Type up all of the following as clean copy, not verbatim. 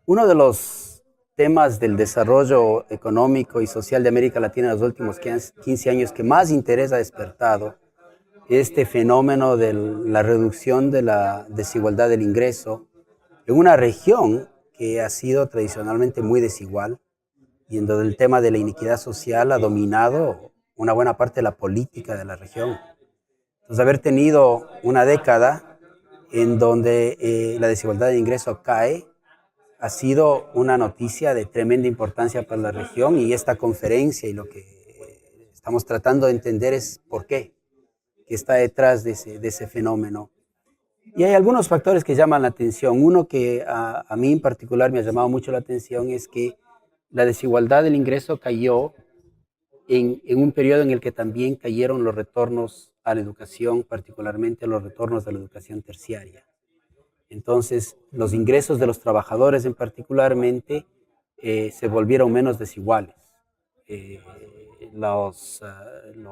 Uno de los temas del desarrollo económico y social de América Latina en los últimos 15 años que más interés ha despertado es este fenómeno de la reducción de la desigualdad del ingreso en una región que ha sido tradicionalmente muy desigual y en donde el tema de la inequidad social ha dominado una buena parte de la política de la región. Entonces, haber tenido una década en donde la desigualdad de ingreso cae ha sido una noticia de tremenda importancia para la región, y esta conferencia y lo que estamos tratando de entender es por qué, qué está detrás de ese fenómeno. Y hay algunos factores que llaman la atención. Uno que a mí en particular me ha llamado mucho la atención es que la desigualdad del ingreso cayó en un periodo en el que también cayeron los retornos a la educación, particularmente los retornos de la educación terciaria. Entonces, los ingresos de los trabajadores en particularmente se volvieron menos desiguales. Eh, los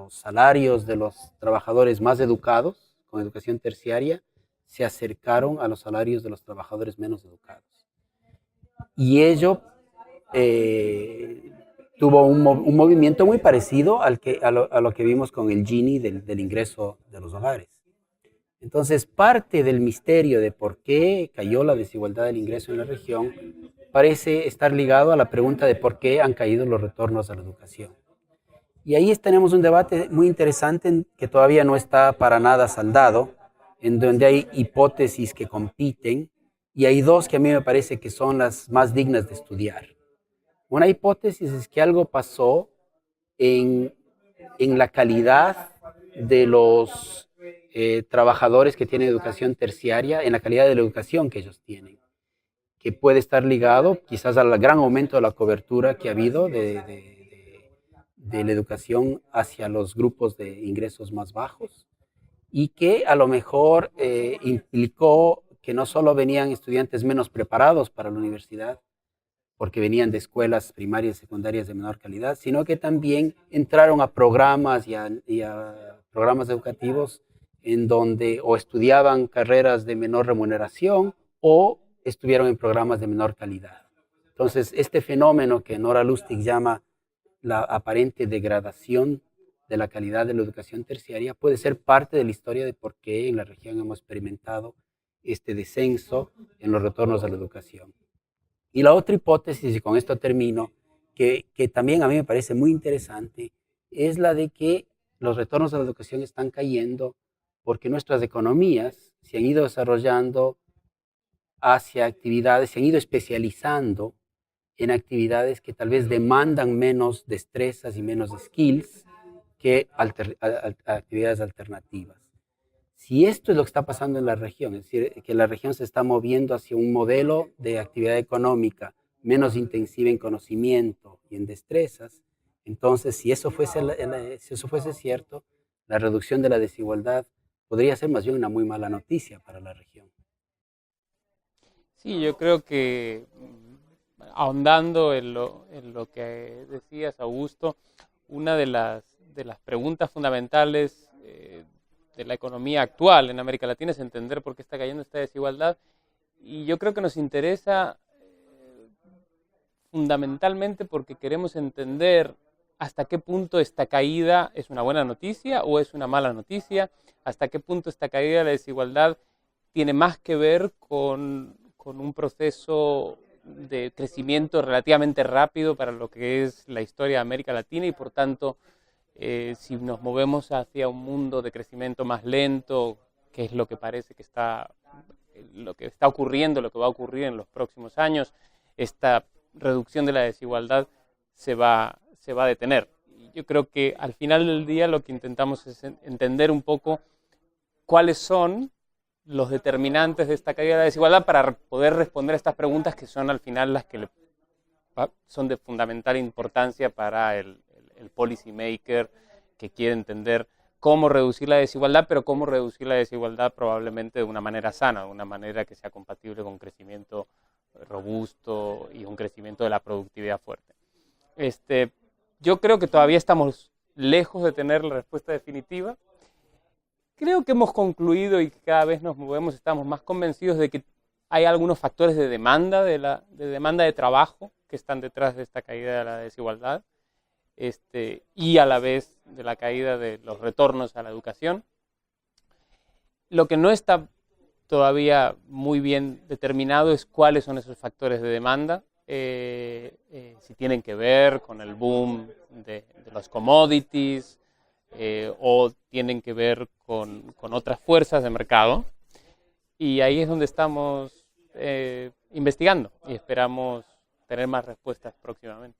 salarios de los trabajadores más educados con educación terciaria se acercaron a los salarios de los trabajadores menos educados. Y ello eh, tuvo un movimiento muy parecido a lo que vimos con el Gini del ingreso de los hogares. Entonces, parte del misterio de por qué cayó la desigualdad del ingreso en la región parece estar ligado a la pregunta de por qué han caído los retornos a la educación. Y ahí tenemos un debate muy interesante que todavía no está para nada saldado, en donde hay hipótesis que compiten, y hay dos que a mí me parece que son las más dignas de estudiar. Una hipótesis es que algo pasó en, en la calidad de los trabajadores que tienen educación terciaria, en la calidad de la educación que ellos tienen, que puede estar ligado quizás al gran aumento de la cobertura que ha habido de la educación hacia los grupos de ingresos más bajos, y que a lo mejor implicó que no solo venían estudiantes menos preparados para la universidad, porque venían de escuelas primarias y secundarias de menor calidad, sino que también entraron a programas y a programas educativos en donde o estudiaban carreras de menor remuneración o estuvieron en programas de menor calidad. Entonces, este fenómeno que Nora Lustig llama la aparente degradación de la calidad de la educación terciaria puede ser parte de la historia de por qué en la región hemos experimentado este descenso en los retornos a la educación. Y la otra hipótesis, y con esto termino, que también a mí me parece muy interesante, es la de que los retornos a la educación están cayendo porque nuestras economías se han ido desarrollando hacia actividades, se han ido especializando en actividades que tal vez demandan menos destrezas y menos skills que actividades alternativas. Si esto es lo que está pasando en la región, es decir, que la región se está moviendo hacia un modelo de actividad económica menos intensiva en conocimiento y en destrezas, entonces si eso fuese cierto, la reducción de la desigualdad podría ser más bien una muy mala noticia para la región. Sí, yo creo que ahondando en lo que decías, Augusto, una de las preguntas fundamentales de la economía actual en América Latina es entender por qué está cayendo esta desigualdad, y yo creo que nos interesa fundamentalmente porque queremos entender hasta qué punto esta caída es una buena noticia o es una mala noticia, hasta qué punto esta caída de la desigualdad tiene más que ver con un proceso de crecimiento relativamente rápido para lo que es la historia de América Latina, y por tanto, si nos movemos hacia un mundo de crecimiento más lento, que es lo que parece lo que está ocurriendo, lo que va a ocurrir en los próximos años, esta reducción de la desigualdad se va a detener. Y yo creo que al final del día lo que intentamos es entender un poco cuáles son los determinantes de esta caída de la desigualdad para poder responder a estas preguntas que son al final las que son de fundamental importancia para el policy maker que quiere entender cómo reducir la desigualdad, pero cómo reducir la desigualdad probablemente de una manera sana, de una manera que sea compatible con un crecimiento robusto y un crecimiento de la productividad fuerte. Yo creo que todavía estamos lejos de tener la respuesta definitiva. Creo que hemos concluido y cada vez nos movemos, estamos más convencidos de que hay algunos factores de demanda de trabajo que están detrás de esta caída de la desigualdad, y a la vez de la caída de los retornos a la educación. Lo que no está todavía muy bien determinado es cuáles son esos factores de demanda, si tienen que ver con el boom de los commodities, o tienen que ver con otras fuerzas de mercado. Y ahí es donde estamos investigando y esperamos tener más respuestas próximamente.